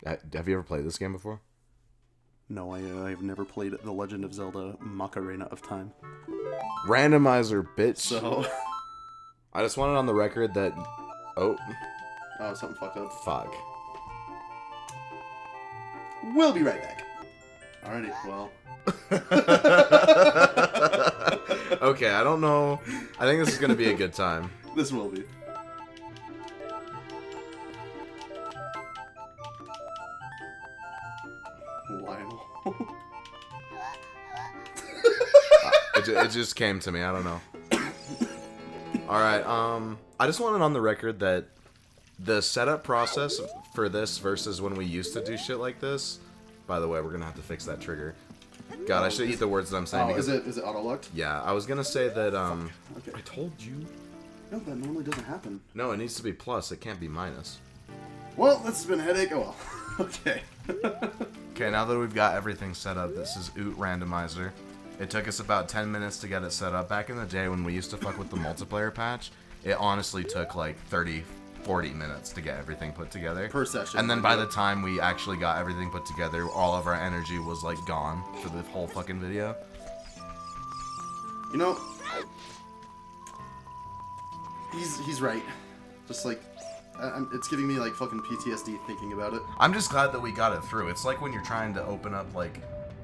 Have you ever played this game before? No, I've never played The Legend of Zelda Ocarina of Time. Randomizer, bitch. So... I just wanted on the record that... Oh. Oh, something fucked up. Fuck. We'll be right back. Alrighty, well... Okay, I don't know. I think this is going to be a good time. This will be. Lionel. It just came to me. I don't know. Alright, I just wanted on the record that the setup process for this versus when we used to do shit like this... By the way, we're going to have to fix that trigger. God, I should eat the words that I'm saying. Oh, is it auto-locked? Yeah, I was going to say that, Okay. I told you. No, that normally doesn't happen. No, it needs to be plus. It can't be minus. Well, this has been a headache. Oh, well. Okay. Okay, now that we've got everything set up, this is Oot Randomizer. It took us about 10 minutes to get it set up. Back in the day when we used to fuck with the multiplayer patch, it honestly took like 30, 40 minutes to get everything put together. Per session. And then by the time we actually got everything put together, all of our energy was like gone for the whole fucking video. You know, he's right. Just like, it's giving me like fucking PTSD thinking about it. I'm just glad that we got it through. It's like when you're trying to open up like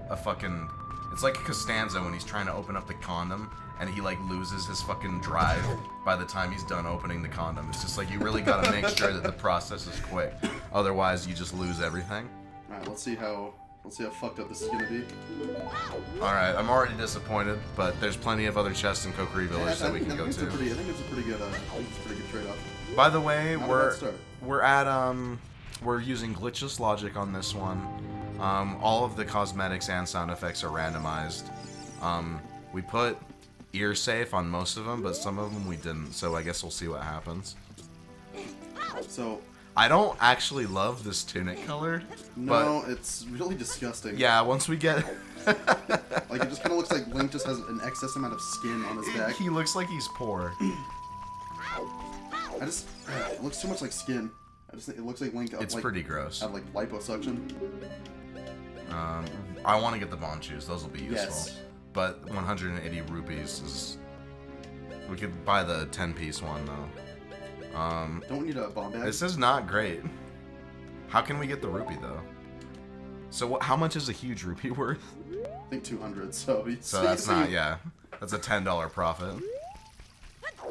a fucking... It's like Costanza when he's trying to open up the condom and he like loses his fucking drive by the time he's done opening the condom. It's just like you really gotta make sure that the process is quick. Otherwise you just lose everything. Alright, let's see how fucked up this is gonna be. Alright, I'm already disappointed, but there's plenty of other chests in Kokiri Village that we can go to. I think it's a pretty good trade-off. By the way, Not we're using glitchless logic on this one. All of the cosmetics and sound effects are randomized. We put ear safe on most of them, but some of them we didn't, so I guess we'll see what happens. So... I don't actually love this tunic color. No, it's really disgusting. Yeah, once we get... Like, it just kind of looks like Link just has an excess amount of skin on his back. He looks like he's poor. It looks too much like skin. It looks like Link... It's pretty gross. Have, like, liposuction. I want to get the Bonchus. Those will be useful. Yes. But 180 rupees is... We could buy the 10-piece one, though. Don't we need a bomb bag? This is not great. How can we get the rupee, though? So how much is a huge rupee worth? I think 200, so... So that's not, yeah. That's a $10 profit.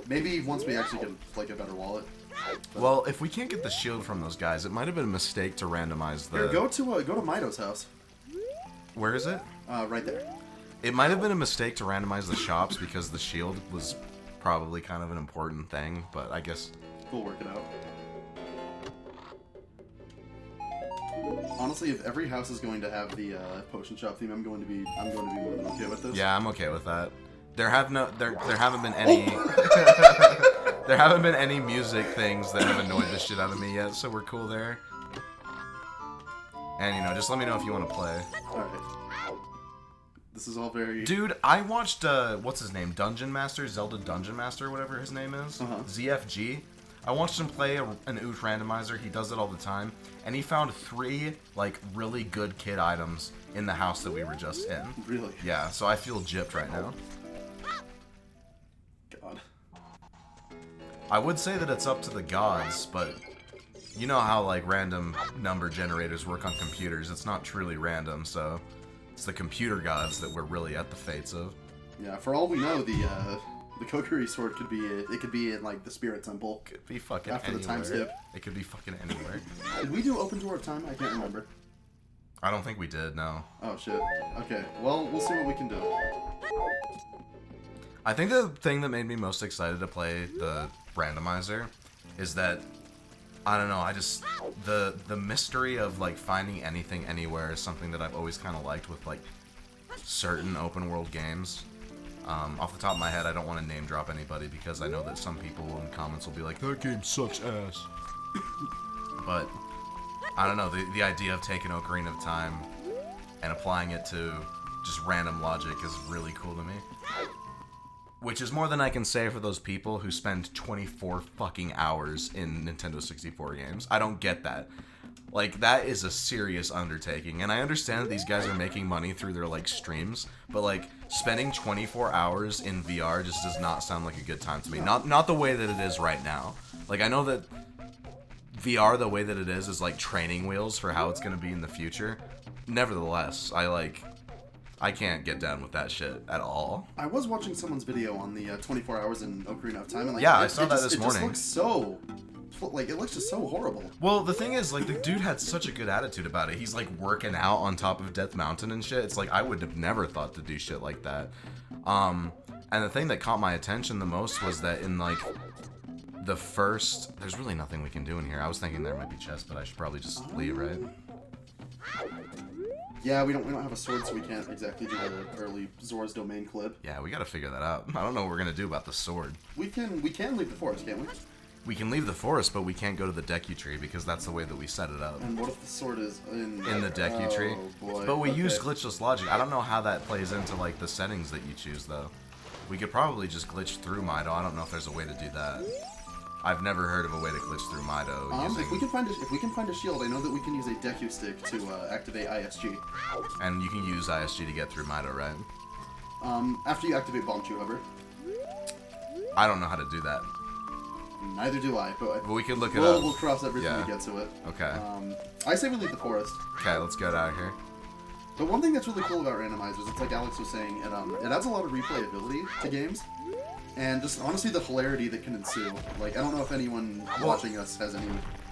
Maybe once we actually get, like, a better wallet. But... Well, if we can't get the shield from those guys, it might have been a mistake to randomize the... Here, go to Mido's house. Where is it? Right there. It might have been a mistake to randomize the shops because the shield was probably kind of an important thing, but I guess... We'll work it out. Honestly, if every house is going to have the potion shop theme, I'm going to be more than okay with this. Yeah, I'm okay with that. There haven't been any there haven't been any music things that have annoyed the shit out of me yet, so we're cool there. And just let me know if you want to play. Alright. This is all very... Dude, I watched what's his name? Dungeon Master, Zelda Dungeon Master, whatever his name is. ZFG. I watched him play an Oot randomizer. He does it all the time. And he found 3, like, really good kid items in the house that we were just in. Really? Yeah, so I feel gypped right now. God. I would say that it's up to the gods, but you know how, like, random number generators work on computers. It's not truly random, so it's the computer gods that we're really at the fates of. Yeah, for all we know, the Kokiri sword could be in like the Spirit Temple. Could be fucking after anywhere. the time skip. It could be fucking anywhere. Did we do Open Door of Time? I can't remember. I don't think we did, no. Oh shit. Okay. Well, we'll see what we can do. I think the thing that made me most excited to play the randomizer is that I don't know, the mystery of like finding anything anywhere is something that I've always kind of liked with like certain open world games. Off the top of my head, I don't want to name drop anybody because I know that some people in the comments will be like, that game sucks ass. But, I don't know, the idea of taking Ocarina of Time and applying it to just random logic is really cool to me. Which is more than I can say for those people who spend 24 fucking hours in Nintendo 64 games. I don't get that. Like, that is a serious undertaking. And I understand that these guys are making money through their, like, streams. But, like, spending 24 hours in VR just does not sound like a good time to me. Not the way that it is right now. Like, I know that VR, the way that it is like training wheels for how it's going to be in the future. Nevertheless, I can't get down with that shit at all. I was watching someone's video on the 24 hours in Ocarina of Time, and like, yeah, I saw that this morning. It just looks so, like, it looks just so horrible. Well, the thing is, like, the dude had such a good attitude about it. He's like working out on top of Death Mountain and shit. It's like I would have never thought to do shit like that. And the thing that caught my attention the most was that in like the first, there's really nothing we can do in here. I was thinking there might be chests, but I should probably just leave, right? Yeah, we don't have a sword, so we can't exactly do the early Zora's Domain clip. Yeah, we gotta figure that out. I don't know what we're gonna do about the sword. We can leave the forest, can't we? We can leave the forest, but we can't go to the Deku Tree because that's the way that we set it up. And what if the sword is in the Deku Tree? Boy. But we use glitchless logic. I don't know how that plays into like the settings that you choose, though. We could probably just glitch through Mido. I don't know if there's a way to do that. I've never heard of a way to glitch through Mido. If we can find a shield, I know that we can use a Deku stick to activate ISG. And you can use ISG to get through Mido, right? After you activate Bomb however. I don't know how to do that. Neither do I, but we can look it up. We'll cross everything to get to it. Okay. I say we leave the forest. Okay, let's get out of here. But one thing that's really cool about randomizers, it's like Alex was saying, it adds a lot of replayability to games. And just honestly, the hilarity that can ensue. Like, I don't know if anyone watching us has any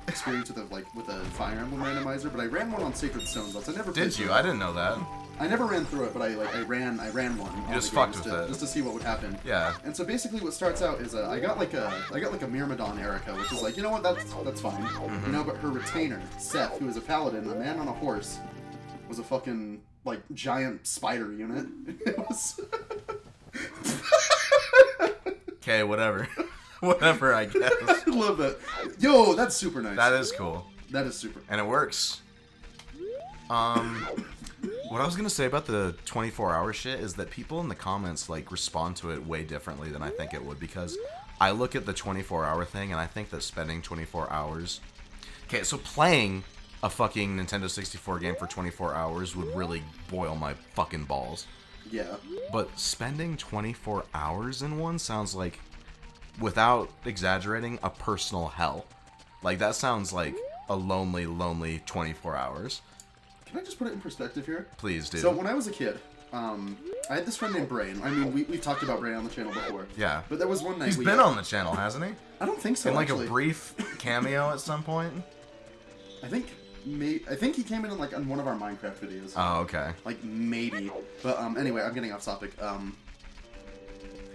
experience with a Fire Emblem randomizer, but I ran one on Sacred Stones once. I never did you? I didn't know that. I never ran through it, but I ran one. You just fucked with it just to see what would happen. Yeah. And so basically, what starts out is I got like a Myrmidon Erica, which is like, you know what, that's fine. Mm-hmm. You know, but her retainer Seth, who is a paladin, a man on a horse, was a fucking like giant spider unit. It was. Okay, whatever. Whatever, I guess. I love that. Yo, that's super nice. That is cool. That is super. And it works. What I was gonna say about the 24-hour shit is that people in the comments like respond to it way differently than I think it would, because I look at the 24-hour thing and I think that spending 24 hours... Okay, so playing a fucking Nintendo 64 game for 24 hours would really boil my fucking balls. Yeah. But spending 24 hours in one sounds like, without exaggerating, a personal hell. Like, that sounds like a lonely, lonely 24 hours. Can I just put it in perspective here? Please do. So when I was a kid, I had this friend named Brain. I mean, we've talked about Brain on the channel before. Yeah. But there was one night He's been on the channel, hasn't he? I don't think so, in like actually. a brief cameo at some point? I think he came in like on one of our Minecraft videos. Oh, okay. Like maybe. But anyway, I'm getting off topic.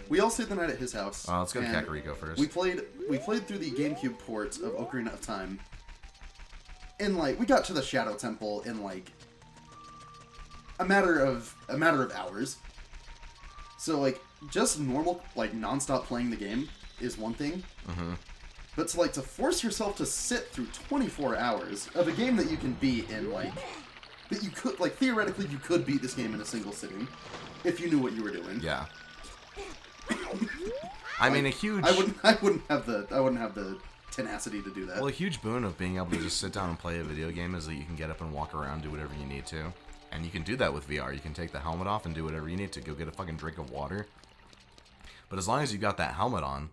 We all stayed the night at his house. Let's go to Kakariko first. We played through the GameCube port of Ocarina of Time. And like we got to the Shadow Temple in like a matter of hours. So like just normal like nonstop playing the game is one thing. Mm-hmm. But to force yourself to sit through 24 hours of a game that you can beat in like that you could like theoretically you could beat this game in a single sitting if you knew what you were doing. Yeah. I mean, a huge. I wouldn't have the tenacity to do that. Well, a huge boon of being able to just sit down and play a video game is that you can get up and walk around, do whatever you need to, and you can do that with VR. You can take the helmet off and do whatever you need to. Go get a fucking drink of water. But as long as you got that helmet on,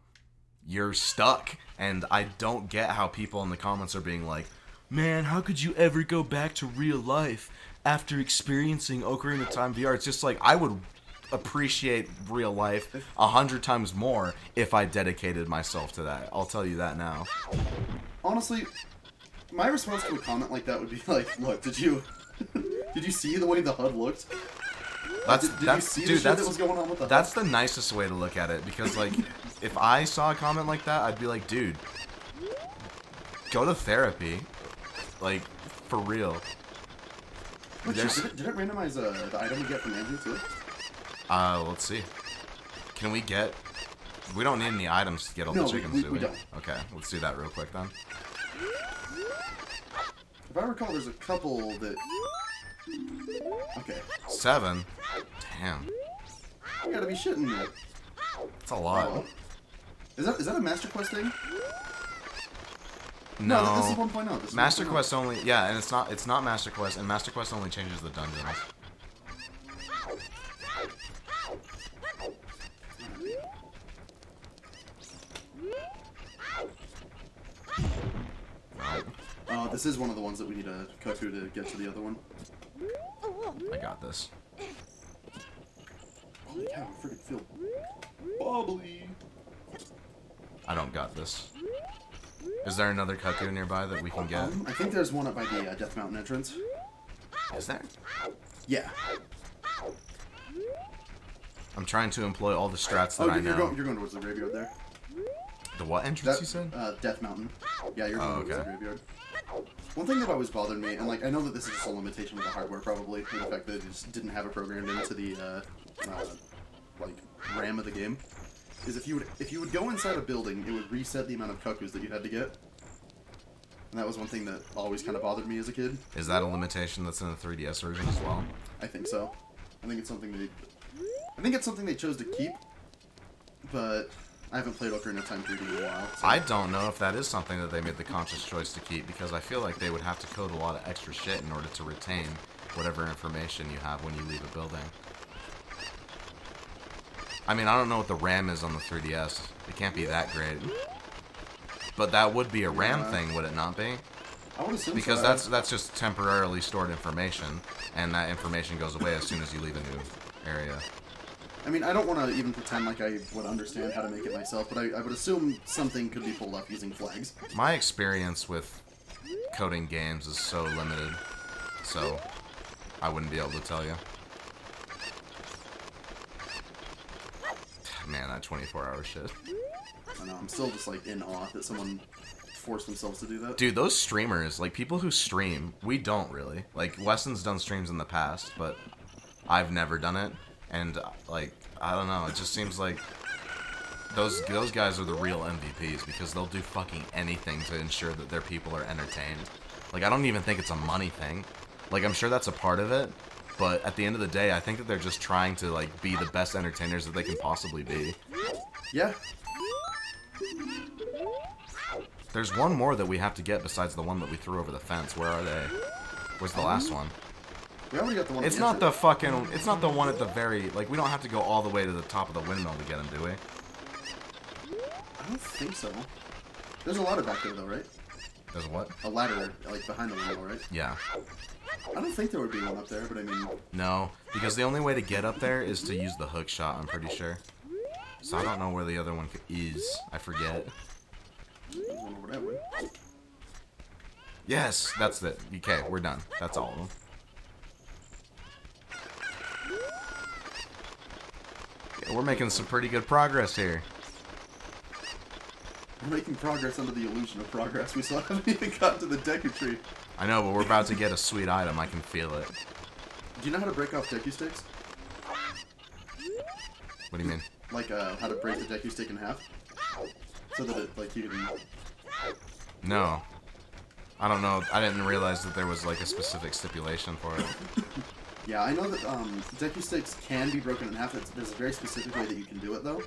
you're stuck. And I don't get how people in the comments are being like, man, how could you ever go back to real life after experiencing Ocarina of Time VR? It's just like, I would appreciate real life 100 times more if I dedicated myself to that. I'll tell you that now. Honestly, my response to a comment like that would be like, look, did you see the way the HUD looked? Did you see the shit that was going on with the HUD? That's the nicest way to look at it, because like if I saw a comment like that, I'd be like, dude, go to therapy. Like, for real. Wait, did it randomize the item we get from Andrew too? Let's see. Can we get... We don't need any items to get all the chickens, do we? We don't. Okay, let's do that real quick then. If I recall, there's a couple that... Okay. 7? Damn. You gotta be shitting me. It's a lot. Oh. Is that a Master Quest thing? No, this is 1.0. This is Master 1.0. Quest only. Yeah, and it's not Master Quest, and Master Quest only changes the dungeons. This is one of the ones that we need a Koku to get to the other one. I got this. Holy cow, I freaking feel bubbly. I don't got this. Is there another Koku nearby that we can get? I think there's one up by the Death Mountain entrance. Is there? Yeah. I'm trying to employ all the strats that I know. You're going towards the graveyard there. The what entrance you said? Death Mountain. Yeah, you're going towards the graveyard. One thing that always bothered me, and like I know that this is just a limitation of the hardware probably, and the fact that it just didn't have it programmed into the like RAM of the game, is if you would go inside a building, it would reset the amount of Kokus that you had to get. And that was one thing that always kind of bothered me as a kid. Is that a limitation that's in the 3DS version as well? I think so. I think it's something they chose to keep, but I haven't played Ocarina of Time 3D in a while. So. I don't know if that is something that they made the conscious choice to keep, because I feel like they would have to code a lot of extra shit in order to retain whatever information you have when you leave a building. I mean, I don't know what the RAM is on the 3DS. It can't be that great. But that would be a RAM thing, would it not be? I would assume because so. that's just temporarily stored information, and that information goes away as soon as you leave a new area. I mean, I don't want to even pretend like I would understand how to make it myself, but I would assume something could be pulled up using flags. My experience with coding games is so limited, so I wouldn't be able to tell you. Man, that 24-hour shit. I know, I'm still just like in awe that someone forced themselves to do that. Dude, those streamers, like people who stream, we don't really. Like, Weston's done streams in the past, but I've never done it. And, like, I don't know, it just seems like those guys are the real MVPs because they'll do fucking anything to ensure that their people are entertained. Like, I don't even think it's a money thing. Like, I'm sure that's a part of it, but at the end of the day, I think that they're just trying to, like, be the best entertainers that they can possibly be. Yeah. There's one more that we have to get besides the one that we threw over the fence. Where are they? Where's the last one? We already got the one. It's not the fucking. It's not the one at the very. Like, we don't have to go all the way to the top of the windmill to get him, do we? I don't think so. There's a ladder back there, though, right? There's what? A ladder, like behind the windmill, right? Yeah. I don't think there would be one up there, but I mean. No, because the only way to get up there is to use the hook shot. I'm pretty sure. So I don't know where the other one is. I forget. One over that way. Yes, that's it. Okay, we're done. That's all of them. Yeah, we're making some pretty good progress here. We're making progress under the illusion of progress. We still haven't even gotten to the Deku Tree. I know, but we're about to get a sweet item. I can feel it. Do you know how to break off Deku sticks? What do you mean? Like, how to break the Deku stick in half? So that it, like, you can... No. I don't know. I didn't realize that there was, like, a specific stipulation for it. Yeah, I know that, Deku sticks can be broken in half. There's a very specific way that you can do it, though.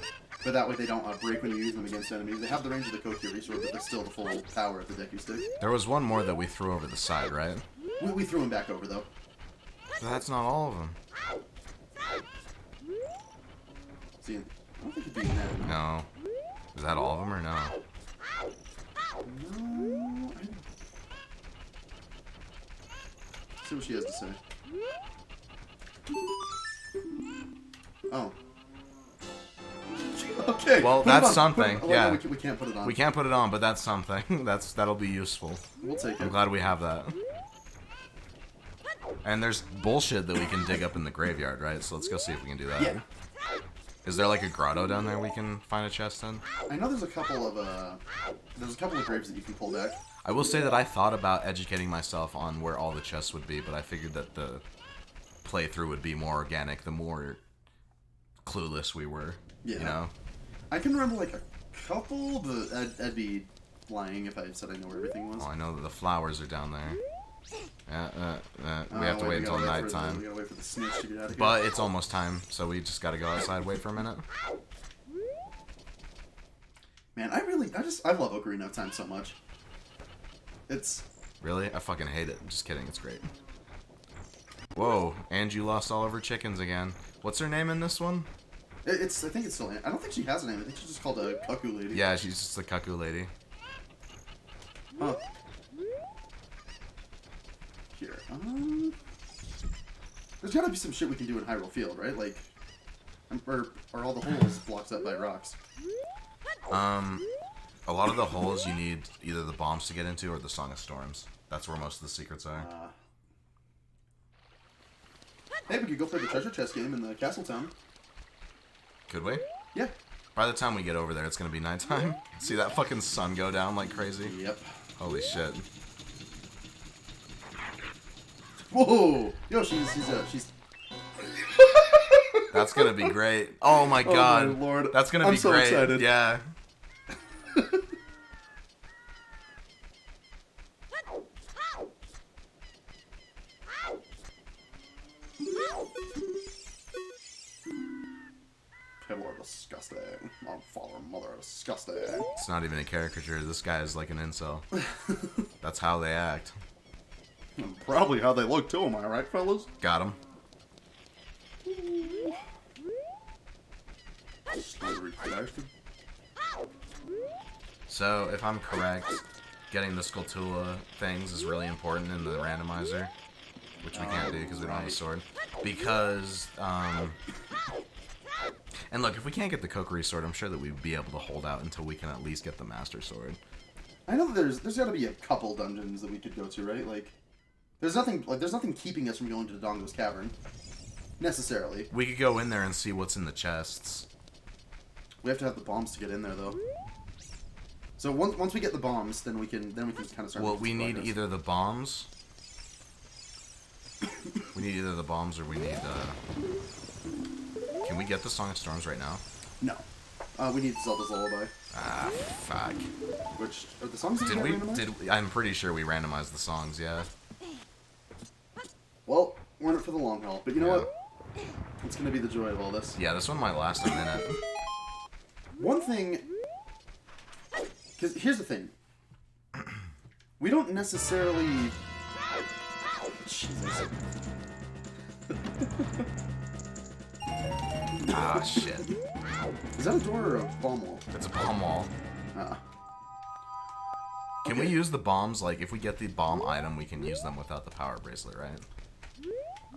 But that way they don't break when you use them against enemies. They have the range of the Kokiri Shop, but they're still the full power of the Deku stick. There was one more that we threw over the side, right? We threw him back over, though. But that's not all of them. See, I don't think it'd be in that. No. Is that all of them or no? No. See what she has to say. Oh. Okay. Well, that's something. Yeah. No, we can't put it on. We can't put it on, but that's something. That'll be useful. We'll take it. I'm glad we have that. And there's bullshit that we can dig up in the graveyard, right? So let's go see if we can do that. Yeah. Is there like a grotto down there we can find a chest in? I know there's a couple of graves that you can pull back. I will say that I thought about educating myself on where all the chests would be, but I figured that the playthrough would be more organic the more clueless we were. Yeah. You know? I can remember like a couple, but I'd be lying if I said I know where everything was. Oh, I know that the flowers are down there. We have to wait until nighttime. We gotta wait for the snitch to get out of here. But it's almost time, so we just gotta go outside, wait for a minute. Man, I love Ocarina of Time so much. It's... Really? I fucking hate it. Just kidding, it's great. Whoa, and you lost all of her chickens again. What's her name in this one? I think it's still... I don't think she has a name. I think she's just called a Cuckoo Lady. Yeah, she's just the Cuckoo Lady. Huh. Here, there's gotta be some shit we can do in Hyrule Field, right? Like... Or are all the holes blocked up by rocks? A lot of the holes you need either the bombs to get into or the Song of Storms. That's where most of the secrets are. Hey, we could go play the treasure chest game in the castle town. Could we? Yeah. By the time we get over there, it's gonna be nighttime. See that fucking sun go down like crazy? Yep. Holy shit. Whoa! Yo, she's... That's gonna be great. Oh my god. Oh my lord. That's gonna be I'm so great. excited. Yeah. People are disgusting. My father and mother are disgusting. It's not even a caricature. This guy is like an incel. That's how they act. Probably how they look too, am I right, fellas? Got him. Slithery bastard. So, if I'm correct, getting the Skulltula things is really important in the randomizer. Which we can't do because we don't have a sword. Because, and look, if we can't get the Kokiri sword, I'm sure that we'd be able to hold out until we can at least get the Master Sword. I know that there's got to be a couple dungeons that we could go to, right? Like, there's nothing keeping us from going to the Dongo's Cavern, necessarily. We could go in there and see what's in the chests. We have to have the bombs to get in there, though. So once we get the bombs, then we can kind of start. Well, we need either the bombs. We need either the bombs or we need. Can we get the Song of Storms right now? No. We need Zelda's Lullaby. Ah, fuck. Which are the songs? Did we? I'm pretty sure we randomized the songs. Yeah. Well, we're in it for the long haul. But you know what? It's gonna be the joy of all this. Yeah, this one might last a minute. One thing, because here's the thing. We don't necessarily... Jesus. Ah, shit. Is that a door or a bomb wall? It's a bomb wall. Can we use the bombs, like, if we get the bomb item, we can use them without the power bracelet, right?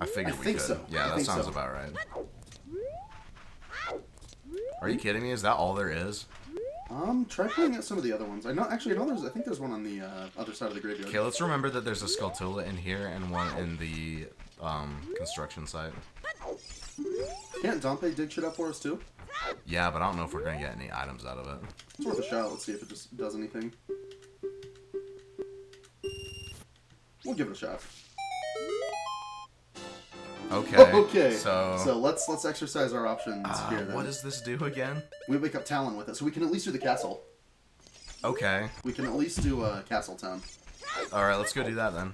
I figured we could. So. Yeah, that sounds about right. Are you kidding me? Is that all there is? Try playing at some of the other ones. I think there's one on the other side of the graveyard. Okay, let's remember that there's a Skulltula in here and one in the construction site. Can't Dampé dig shit up for us too? Yeah, but I don't know if we're gonna get any items out of it. It's worth a shot. Let's see if it just does anything. We'll give it a shot. Okay. Okay. So let's exercise our options here. Then. What does this do again? We wake up Talon with it, so we can at least do the castle. Okay. We can at least do Castle Town. All right, let's go do that then.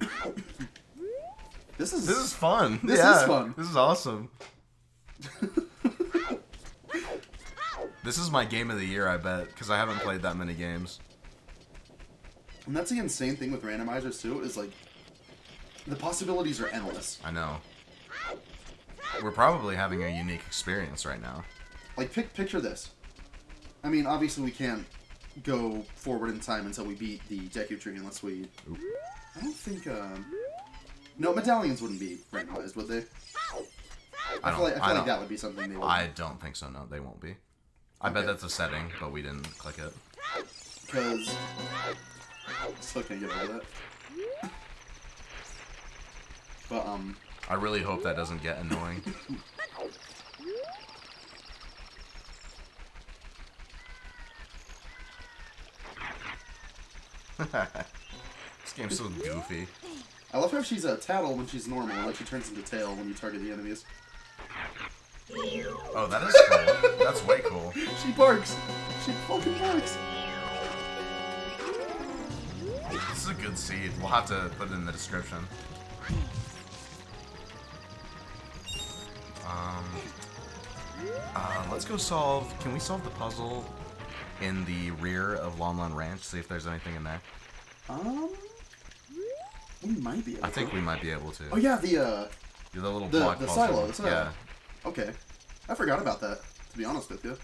This is fun. This is fun. This is awesome. This is my game of the year, I bet, because I haven't played that many games. And that's the insane thing with randomizers too, is like the possibilities are endless. I know. We're probably having a unique experience right now. Like picture this. I mean, obviously we can't go forward in time until we beat the Deku Tree unless we. Oop. I don't think. No, medallions wouldn't be randomized, would they? I feel like that would be something they would. I don't think so. No, they won't be. I bet that's a setting, but we didn't click it. Because still can't get over that. But I really hope that doesn't get annoying. This game's so goofy. I love how she's a tattle when she's normal, and then she turns into tail when you target the enemies. Oh, that is cool. That's way cool. She barks. She fucking barks. This is a good seed. We'll have to put it in the description. Let's go solve... Can we solve the puzzle in the rear of Lon Lon Ranch, see if there's anything in there. We might be able to. I think we might be able to. Oh yeah, the little block the puzzle. silo. Yeah. Okay. I forgot about that, to be honest with you.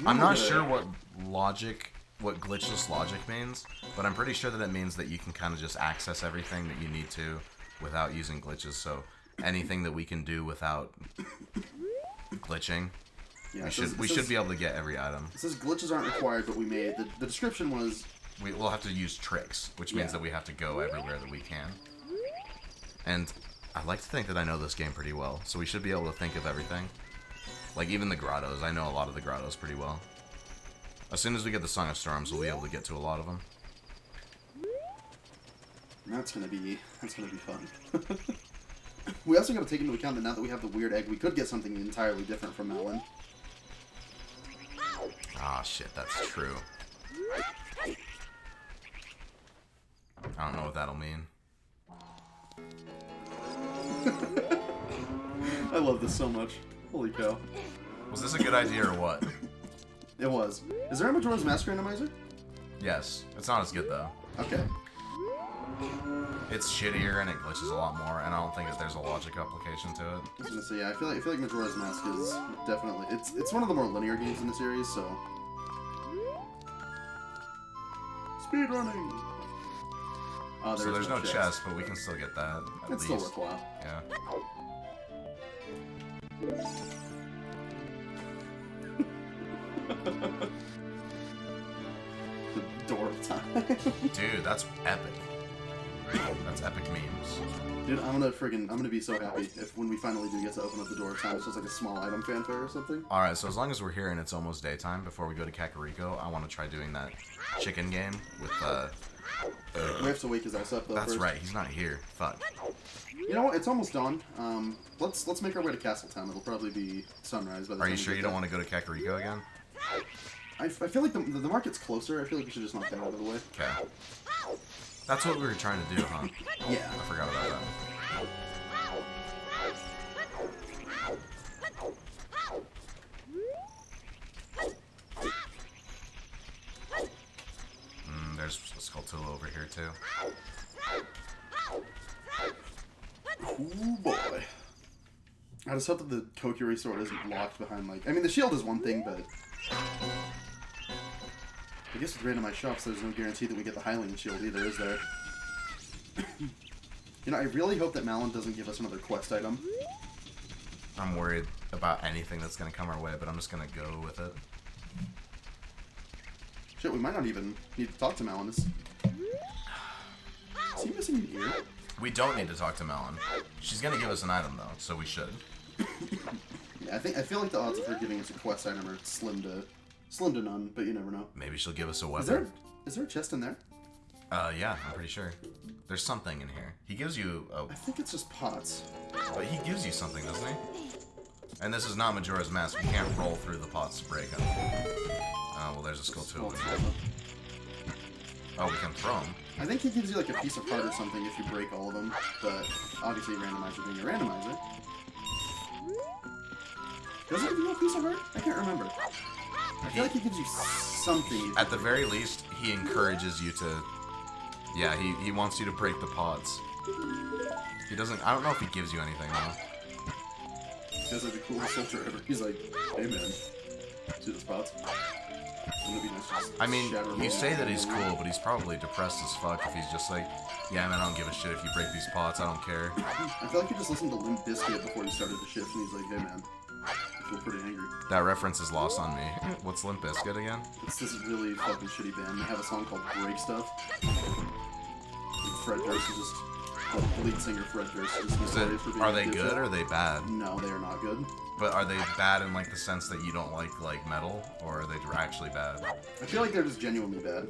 I'm not sure what glitchless logic means, but I'm pretty sure that it means that you can kind of just access everything that you need to without using glitches. So anything that we can do without glitching, yeah, we should be able to get every item. It says glitches aren't required, but we made the description was We'll have to use tricks, which means that we have to go everywhere that we can. And I like to think that I know this game pretty well, so we should be able to think of everything. Like, even the grottos. I know a lot of the grottos pretty well. As soon as we get the Song of Storms, we'll be able to get to a lot of them. That's gonna be fun. We also got to take into account that now that we have the weird egg, we could get something entirely different from Malon. Ah, shit, that's true. I don't know what that'll mean. I love this so much. Holy cow. Was this a good idea or what? It was. Is there a Majora's Mask randomizer? Yes. It's not as good, though. Okay. It's shittier and it glitches a lot more, and I don't think that there's a logic application to it. I was gonna say, yeah, I feel like Majora's Mask is definitely it's one of the more linear games in the series, so speedrunning. So there's no chest, but we can still get that. It's still worthwhile. Yeah. The door of time. Dude, that's epic. That's epic memes. Dude, I'm gonna be so happy if when we finally do get to open up the door of time, it's just like a small item fanfare or something. Alright, so as long as we're here and it's almost daytime before we go to Kakariko, I want to try doing that chicken game with we have to wake his ass up though. That's first. right, he's not here. Fuck. You know what? It's almost dawn. Let's make our way to Castletown. It'll probably be sunrise by the time. Are you sure you don't want to go to Kakariko again? I feel like the market's closer. I feel like we should just knock that out of the way. Okay. That's what we were trying to do, huh? Yeah. I forgot about that. There's a Skulltula over here, too. Ooh, boy. I just hope that the Kokiri sword isn't locked behind, like... I mean, the shield is one thing, but... I guess with randomized shops, there's no guarantee that we get the Hylian shield either, is there? You know, I really hope that Malon doesn't give us another quest item. I'm worried about anything that's going to come our way, but I'm just going to go with it. Shit, we might not even need to talk to Malon. Is he missing an ear? We don't need to talk to Melon. She's going to give us an item, though, so we should. Yeah, I feel like the odds of her giving us a quest item are slim to none, but you never know. Maybe she'll give us a weapon. Is there a chest in there? Yeah, I'm pretty sure. There's something in here. He gives you a... I think it's just pots. But he gives you something, doesn't he? And this is not Majora's Mask. We can't roll through the pots to break them. Oh, well, there's a Skulltula in here. Oh, we can throw them. I think he gives you like a piece of heart or something if you break all of them, but obviously randomizer being a randomizer. Does it give you a piece of heart? I can't remember. I feel like he gives you something. At the very least, he encourages you to... Yeah, he wants you to break the pots. He doesn't... I don't know if he gives you anything, though. He has like the coolest soldier ever. He's like, hey man, see those pots? Wouldn't it be nice to just I mean, shatter them you all? say that he's cool, but he's probably depressed as fuck if he's just like, yeah, man, I don't give a shit if you break these pots, I don't care. I feel like he just listened to Limp Bizkit before he started the shift, and he's like, hey man, I feel pretty angry. That reference is lost on me. What's Limp Bizkit again? It's this really fucking shitty band. They have a song called Break Stuff. And Fred Durst is just... the lead singer Fred Durst is just notorious for being Are a they dipshit. good or are they bad? No, they are not good. But are they bad in like the sense that you don't like metal, or are they actually bad? I feel like they're just genuinely bad.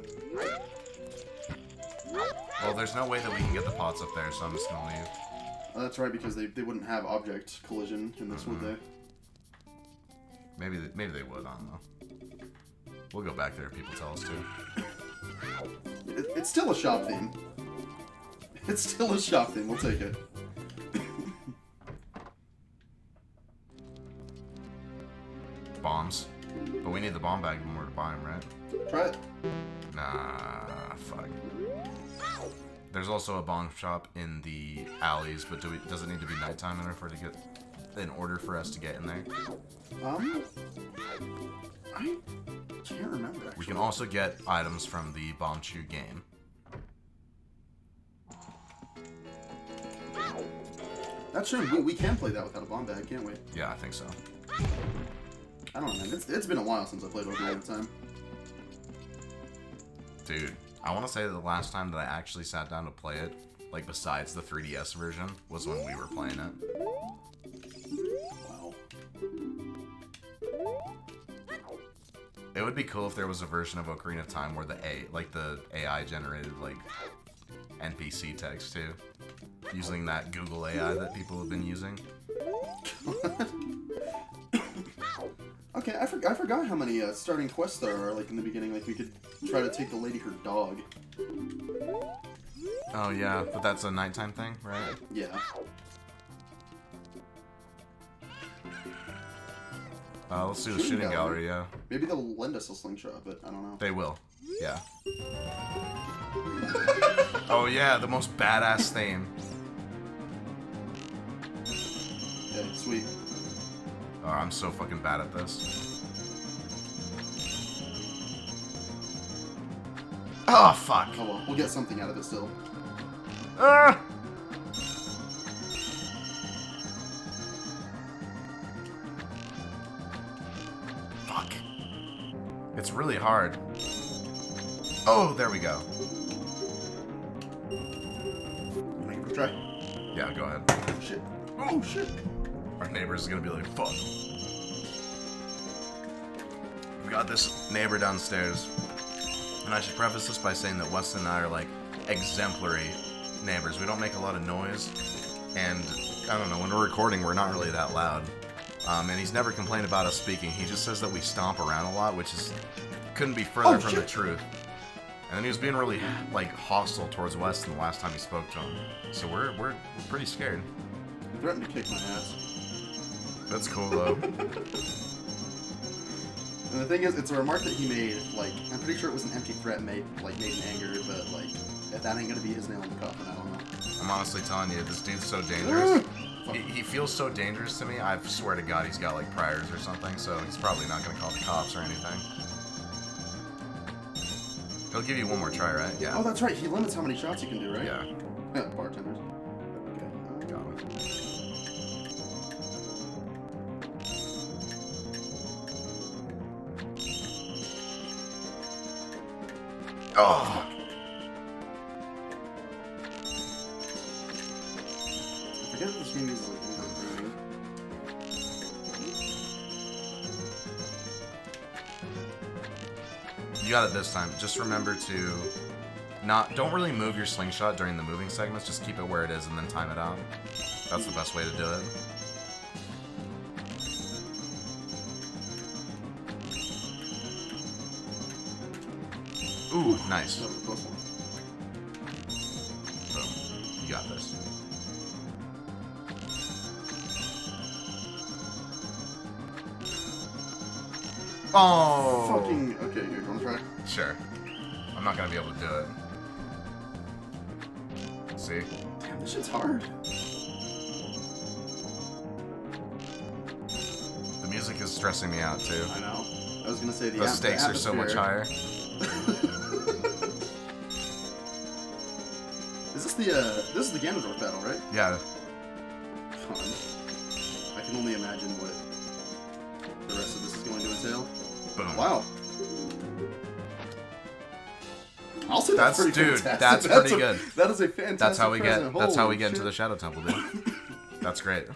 Well, there's no way that we can get the pots up there, so I'm just gonna leave. Oh, that's right, because they wouldn't have object collision in this, would they? Maybe they would, I don't know. We'll go back there if people tell us to. It's still a shop theme. It's still a shop theme, we'll take it. Bombs. But we need the bomb bag in order to buy them, right? Try it. Nah, fuck. There's also a bomb shop in the alleys, but does it need to be nighttime in order for us to get in there? I can't remember, actually. We can also get items from the Bomb Chew game. That's true. We can play that without a bomb bag, can't we? Yeah, I think so. I don't know, man. It's been a while since I played Ocarina of Time. Dude, I want to say that the last time that I actually sat down to play it, like besides the 3DS version, was when we were playing it. Wow. It would be cool if there was a version of Ocarina of Time where the AI generated like NPC text too, using that Google AI that people have been using. Okay, I forgot how many starting quests there are. Like in the beginning, like we could try to take the lady her dog. Oh yeah, but that's a nighttime thing, right? Yeah. Let's do the shooting gallery, yeah. Maybe they'll lend us a slingshot, but I don't know. They will, yeah. Oh yeah, the most badass theme. Okay, sweet. Oh, I'm so fucking bad at this. Oh, fuck. Oh well, we'll get something out of it still. Ah! Fuck. It's really hard. Oh, there we go. Can I give it a try? Yeah, go ahead. Oh shit. Oh shit. Our neighbor's gonna be like, fuck. We got this neighbor downstairs. And I should preface this by saying that Weston and I are like exemplary neighbors. We don't make a lot of noise. And I don't know, when we're recording, we're not really that loud. And he's never complained about us speaking. He just says that we stomp around a lot, which is couldn't be further from the truth. And then he was being really like hostile towards Weston the last time he spoke to him. So we're pretty scared. He threatened to kick my ass. That's cool though. And the thing is, it's a remark that he made, like, I'm pretty sure it was an empty threat made in anger, but, like, if that ain't gonna be his nail in the coffin, I don't know. I'm honestly telling you, this dude's so dangerous. He feels so dangerous to me, I swear to God he's got, like, priors or something, so he's probably not gonna call the cops or anything. He'll give you one more try, right? Yeah. Oh, that's right, he limits how many shots you can do, right? Yeah. Bartenders. Okay. Got him. Oh! I forget what this game is like. You got it this time. Just remember to don't really move your slingshot during the moving segments, just keep it where it is and then time it out. That's the best way to do it. Ooh, nice. Boom. You got this. Oh! Fucking... Okay, here, you wanna try? Sure. I'm not gonna be able to do it. See? Damn, this shit's hard. The music is stressing me out, too. I know. I was gonna say the stakes are so much higher. This is the Ganondorf battle, right? Yeah. Come on. I can only imagine what the rest of this is going to entail. Boom. Wow. I'll say that's pretty fantastic. That's pretty good. That is a fantastic That's how we get present. into the Shadow Temple, dude. That's great.